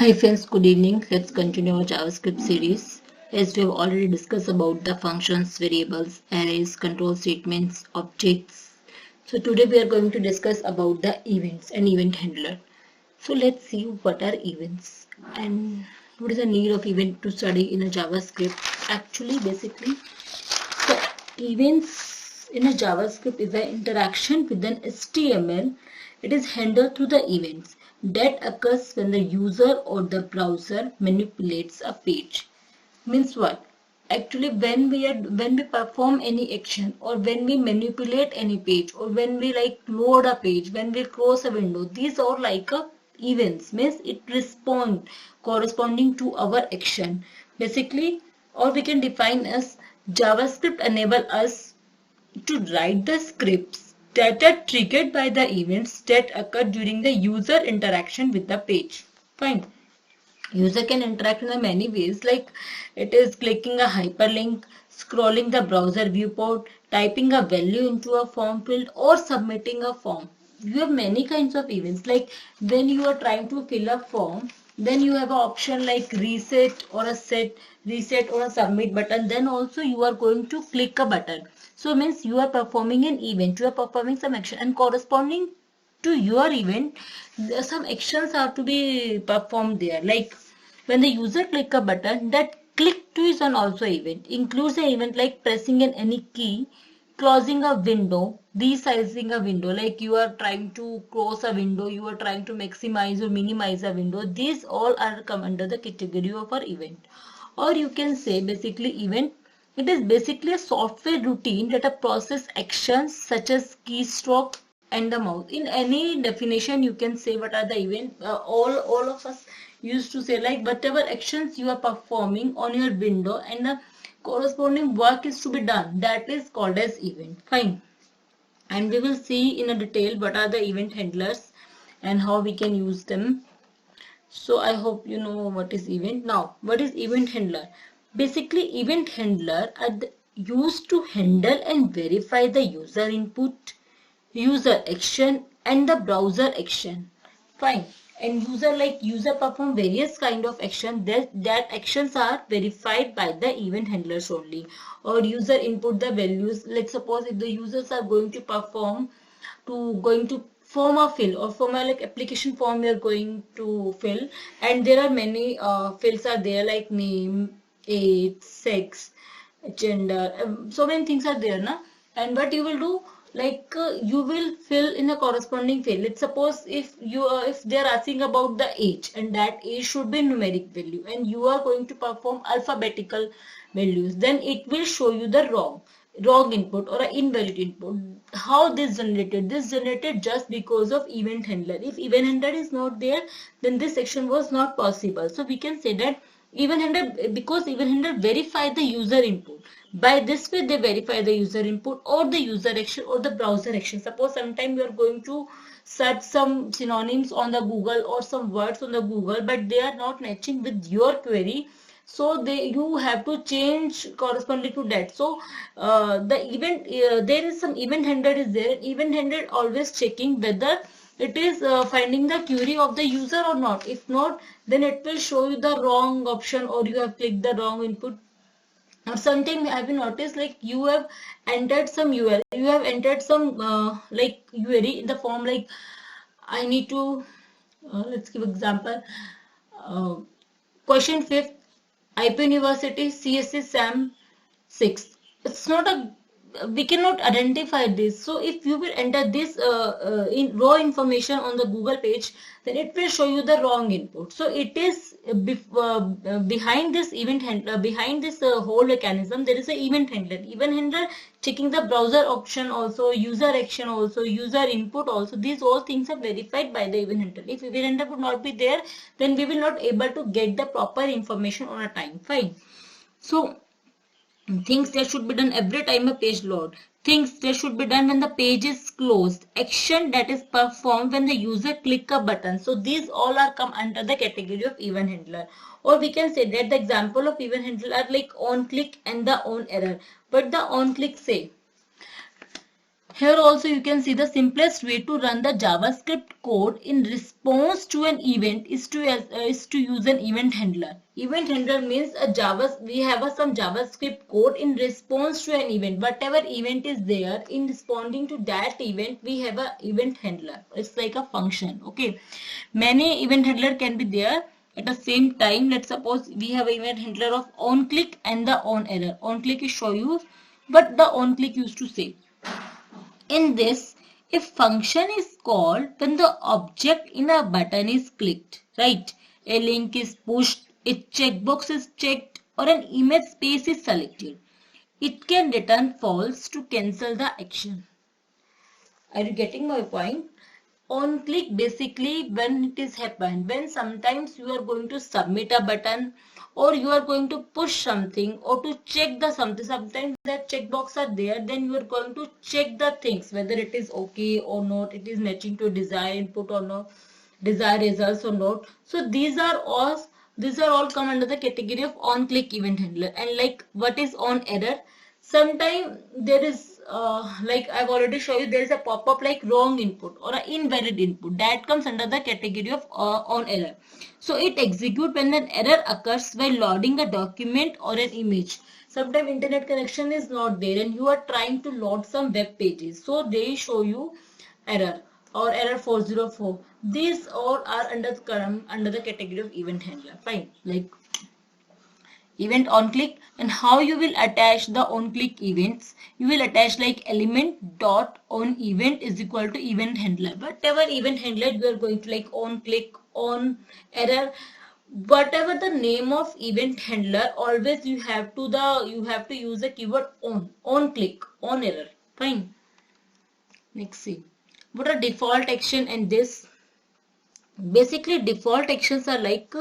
Hi friends, good evening. Let's continue our JavaScript series. As we have already discussed about the functions, variables, arrays, control statements, objects. So today we are going to discuss about the events and event handler. So let's see what are events and what is the need of event to study in a JavaScript. Actually, basically, the events in a JavaScript is an interaction with an HTML. It is handled through the events that occurs when the user or the browser manipulates a page. Means what? Actually, when we perform any action or when we manipulate any page or when we like load a page, when we close a window, these are like a events. Means it respond corresponding to our action. Basically, or we can define as JavaScript enable us to write the scripts that are triggered by the events that occur during the user interaction with the page. Fine. User can interact in many ways, like it is clicking a hyperlink, scrolling the browser viewport, typing a value into a form field, or submitting a form. You have many kinds of events, like when you are trying to fill a form, then you have an option like reset or a set, reset or a submit button. Then also you are going to click a button. So means you are performing an event, you are performing some action, and corresponding to your event, some actions have to be performed there. Like when the user click a button, that click to is an also event. Includes an event like pressing an any key, closing a window, resizing a window. Like you are trying to close a window, you are trying to maximize or minimize a window. These all are come under the category of our event. Or you can say basically event. It is basically a software routine that a process actions such as keystroke and the mouse. In any definition, you can say what are the event. All of us used to say like whatever actions you are performing on your window and the corresponding work is to be done. That is called as event. Fine. And we will see in a detail what are the event handlers and how we can use them. So I hope you know what is event. Now, what is event handler? Basically, event handler are used to handle and verify the user input, user action, and the browser action. Fine. And user perform various kind of action that actions are verified by the event handlers only. Or user input the values. Like suppose if the users are going to form a fill or form a like application form you're going to fill, and there are many fields are there like name, age, sex, gender, so many things are there na. And what you will do, like you will fill in a corresponding field. Let's suppose if they are asking about the age, and that age should be numeric value, and you are going to perform alphabetical values, then it will show you the wrong input or an invalid input. How this generated? This generated just because of event handler. If event handler is not there, then this section was not possible. So we can say that event handler, because event handler verify the user input. By this way they verify the user input or the user action or the browser action. Suppose sometime you are going to search some synonyms on the Google or some words on the Google, but they are not matching with your query, so you have to change corresponding to that. So there is some event handler is there. Event handler always checking whether it is finding the query of the user or not. If not, then it will show you the wrong option or you have clicked the wrong input. Or sometimes have you noticed like you have entered some URL, you have entered some like query in the form like I need to let's give example, uh, question 5th IP University CSC SAM 6. It's not a, we cannot identify this. So if you will enter this in raw information on the Google page, then it will show you the wrong input. So it is behind this event handler, behind this whole mechanism, there is an event handler. Event handler checking the browser option also, user action also, user input also. These all things are verified by the event handler. If event handler would not be there, then we will not able to get the proper information on a time. Fine. So things that should be done every time a page load. Things that should be done when the page is closed. Action that is performed when the user click a button. So these all are come under the category of event handler. Or we can say that the example of event handler are like on click and the on error. But the on click say, Here also you can see the simplest way to run the JavaScript code in response to an event is to use an event handler. Event handler means we have some JavaScript code in response to an event. Whatever event is there, in responding to that event, we have a event handler. It's like a function. Okay, many event handler can be there at the same time. Let's suppose we have an event handler of on click and the on error. On click is show you, but the on click used to say. In this, if function is called when the object in a button is clicked, right? A link is pushed, a checkbox is checked, or an image space is selected. It can return false to cancel the action. Are you getting my point? On click basically when it is happened, when sometimes you are going to submit a button or you are going to push something or to check the something, sometimes that checkbox are there, then you are going to check the things whether it is okay or not, it is matching to desired input or not, desired results or not. So these are all come under the category of on click event handler. And like what is on error, sometimes there is like I've already shown you, there is a pop-up like wrong input or an invalid input that comes under the category of on error. So it executes when an error occurs while loading a document or an image. Sometimes internet connection is not there and you are trying to load some web pages, so they show you error or error 404. These all are under the category of event handler. Fine. Like event on click, and how you will attach the on click events. You will attach like element dot on event is equal to event handler. Whatever event handler you are going to, like on click, on error, whatever the name of event handler, always you have to use the keyword on click, on error. Fine. Next, see what are default action. And this basically default actions are like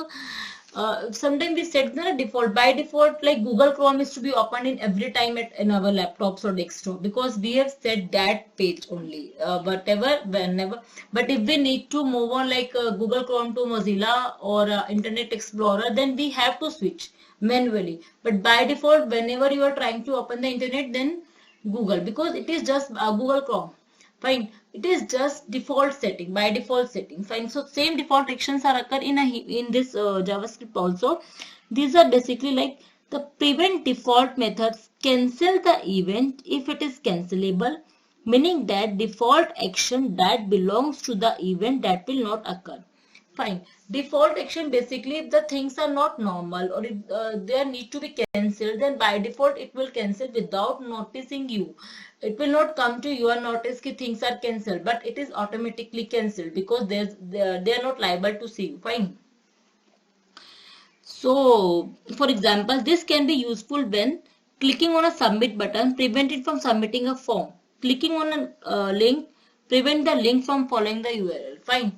sometimes we set the default. By default, like Google Chrome is to be opened in every time in our laptops or desktop, because we have set that page only, whatever, whenever. But if we need to move on like Google Chrome to Mozilla or Internet Explorer, then we have to switch manually. But by default, whenever you are trying to open the internet, then Google, because it is just Google Chrome. Fine. It is just default setting, by default setting. Fine. So same default actions are occur in this JavaScript also. These are basically like the prevent default methods cancel the event if it is cancelable, meaning that default action that belongs to the event that will not occur. Fine. Default action basically if the things are not normal or if they need to be cancelled, then by default it will cancel without noticing you. It will not come to your notice that things are cancelled, but it is automatically cancelled because they are not liable to see you. Fine. So, for example, this can be useful when clicking on a submit button prevent it from submitting a form. Clicking on a link prevent the link from following the URL. Fine.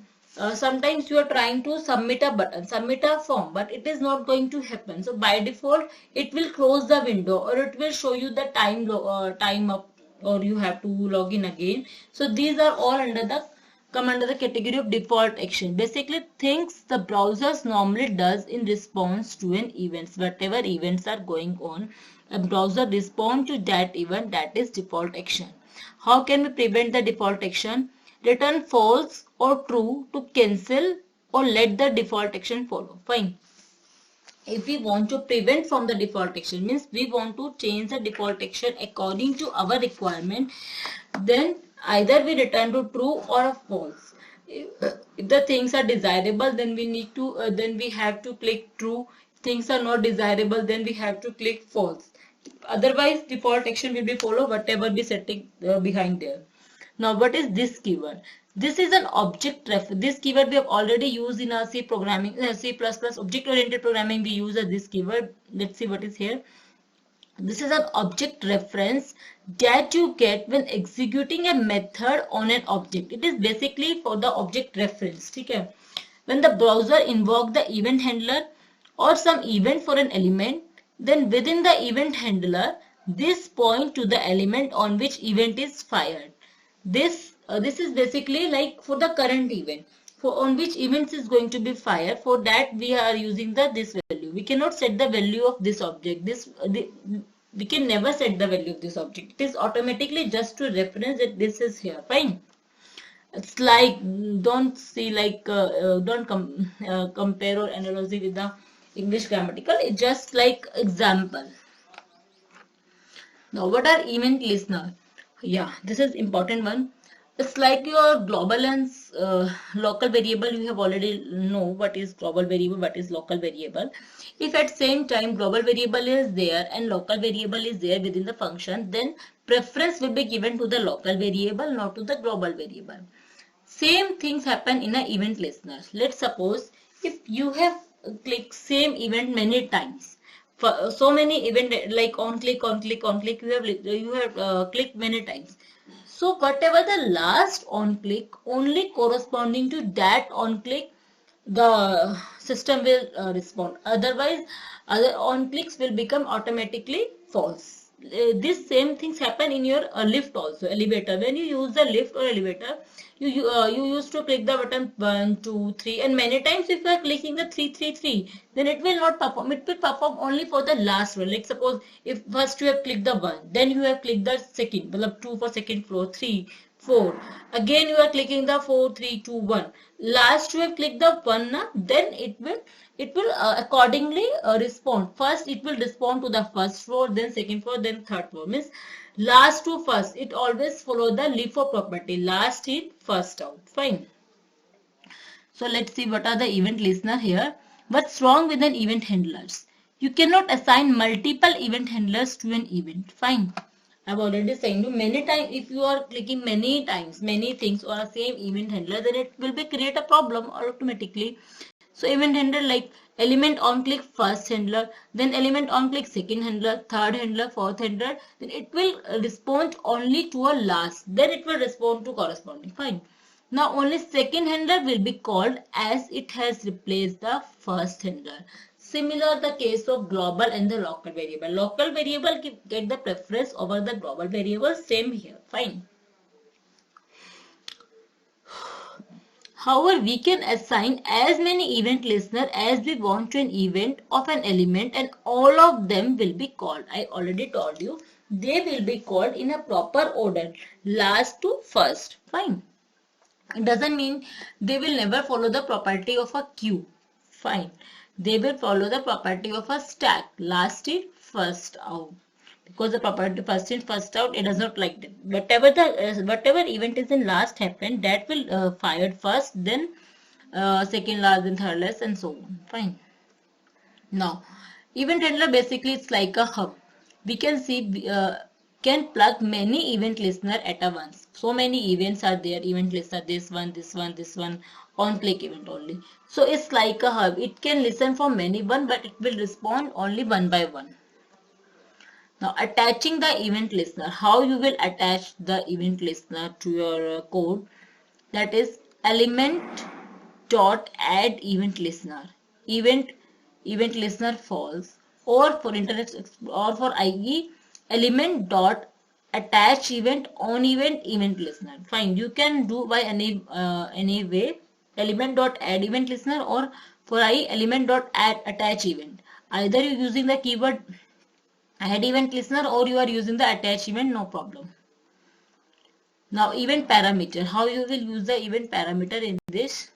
Sometimes you are trying to submit a form, but it is not going to happen. So by default, it will close the window or it will show you the time up, or you have to log in again. So these are all come under the category of default action. Basically things the browsers normally does in response to an events. Whatever events are going on, a browser respond to that event, that is default action. How can we prevent the default action? Return false or true to cancel or let the default action follow. Fine. If we want to prevent from the default action, means we want to change the default action according to our requirement, then either we return to true or a false. If the things are desirable, then we need to then we have to click true. If things are not desirable, then we have to click false. Otherwise default action will be follow whatever the setting behind there. Now what is this keyword? This is an object reference. This keyword we have already used in our C programming, C++ object oriented programming. We use this keyword. Let's see what is here. This is an object reference that you get when executing a method on an object. It is basically for the object reference. Okay? When the browser invoke the event handler or some event for an element, then within the event handler, this point to the element on which event is fired. This is basically like for the current event, for on which events is going to be fired. For that we are using this value. We cannot set the value of this object. We can never set the value of this object. It is automatically just to reference that this is here. Fine. It's like, don't see like, don't compare or analogy with the English grammatical. It's just like example. Now, what are event listener? Yeah, this is important one. It's like your global and local variable. You have already know what is global variable, what is local variable. If at same time global variable is there and local variable is there within the function, then preference will be given to the local variable, not to the global variable. Same things happen in an event listener. Let's suppose if you have clicked same event many times. For so many event like on click, you have clicked many times. So whatever the last on click, only corresponding to that on click, the system will respond. Otherwise, other on clicks will become automatically false. This same things happen in your lift also, elevator. When you use the lift or elevator, you used to click the button 1, 2, 3, and many times if you are clicking the 3, 3, 3, then it will not perform. It will perform only for the last one. Like suppose if first you have clicked the 1, then you have clicked the second, 2 for second floor, 3, 4. Again you are clicking the 4, 3, 2, 1. Last you have clicked the 1, then it will accordingly respond. First it will respond to the first floor, then second floor, then third floor. Means last to first. It always follow the LIFO property. Last in, first out. Fine. So let's see what are the event listener here. What's wrong with an event handlers? You cannot assign multiple event handlers to an event. Fine. I've already said you many times. If you are clicking many times, many things on a same event handler, then it will be create a problem automatically. So event handler like element on click first handler, then element on click second handler, third handler, fourth handler, then it will respond only to a last, then it will respond to corresponding. Fine. Now only second handler will be called as it has replaced the first handler. Similar the case of global and the local variable. Local variable get the preference over the global variable. Same here. Fine. However, we can assign as many event listener as we want to an event of an element, and all of them will be called. I already told you they will be called in a proper order, last to first. Fine. It doesn't mean they will never follow the property of a queue. Fine. They will follow the property of a stack, last in, first out. Because the property first in, first out, it does not like that. Whatever event is in last happened, that will fired first, then second last, then third last, and so on. Fine. Now, event handler basically it's like a hub. We can see can plug many event listener at a once. So many events are there. Event listener, this one, this one, this one, on click event only. So it's like a hub. It can listen for many one, but it will respond only one by one. Now attaching the event listener. How you will attach the event listener to your code? That is element dot add event listener. Event listener false, or for internet or for IE element dot attach event on event listener. Fine. You can do by any way. Element dot add event listener, or for IE element dot add attach event. Either you using the keyword add event listener or you are using the attach event, no problem. Now event parameter. How you will use the event parameter in this?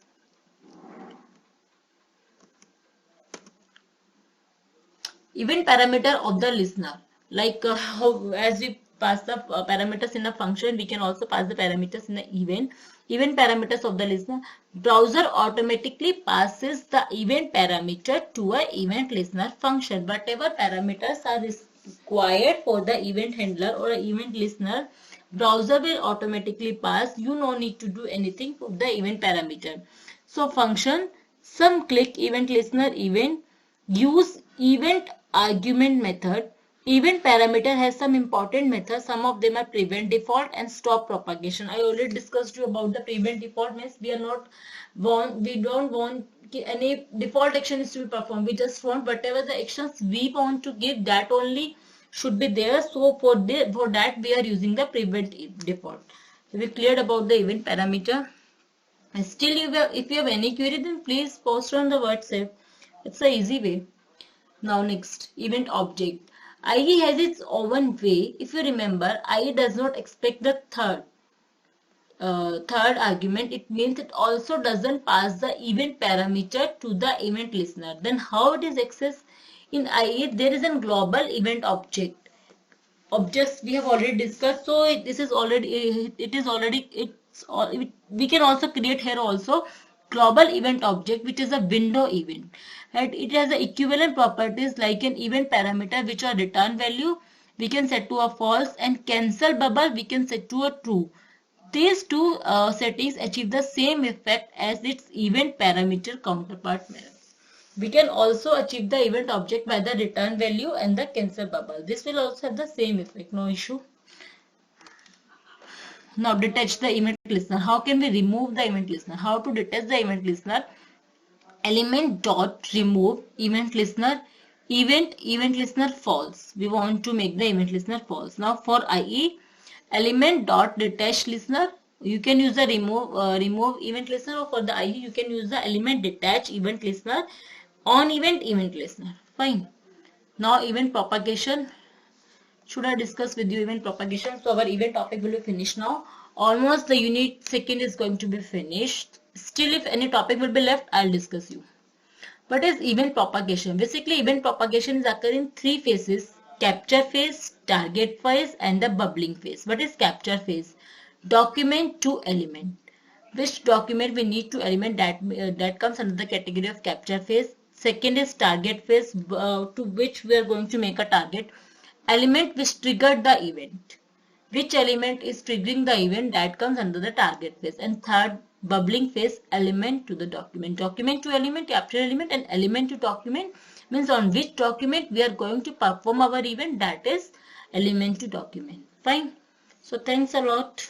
Event parameter of the listener. Like as we pass the parameters in a function, we can also pass the parameters in the event. Event parameters of the listener. Browser automatically passes the event parameter to a event listener function. Whatever parameters are required for the event handler or event listener, browser will automatically pass. You no need to do anything for the event parameter. So function some click event listener event use event argument method. Event parameter has some important methods. Some of them are prevent default and stop propagation. I already discussed you about the prevent default. Means we don't want any default action is to be performed. We just want whatever the actions we want to give, that only should be there. So for that we are using the prevent default. So we cleared about the event parameter. And still, if you have any query, then please post on the WhatsApp. It's an easy way. Now next, event object. IE has its own way. If you remember, IE does not expect the third argument. It means it also doesn't pass the event parameter to the event listener. Then how it is accessed? In IE, there is a global event object. Objects we have already discussed, so this is already, we can also create here also global event object, which is a window event, and it has the equivalent properties like an event parameter, which are return value we can set to a false, and cancel bubble we can set to a true. These two settings achieve the same effect as its event parameter counterpart mirror. We can also achieve the event object by the return value and the cancel bubble. This will also have the same effect, no issue. Now detach the event listener. How can we remove the event listener? How to detach the event listener? Element dot remove event listener. Event listener false. We want to make the event listener false. Now for IE, element dot detach listener. You can use the remove event listener, or for the IE you can use the element detach event listener on event listener. Fine. Now event propagation. Should I discuss with you event propagation? So our event topic will be finished now. Almost the unit second is going to be finished. Still, if any topic will be left, I'll discuss you. What is event propagation? Basically, event propagation is occurring in three phases: capture phase, target phase, and the bubbling phase. What is capture phase? Document to element. Which document we need to element, that comes under the category of capture phase. Second is target phase, to which we are going to make a target. Element which triggered the event. Which element is triggering the event, that comes under the target phase. And third, bubbling phase, element to the document. Document to element, capture element, and element to document means on which document we are going to perform our event, that is element to document. Fine. So thanks a lot.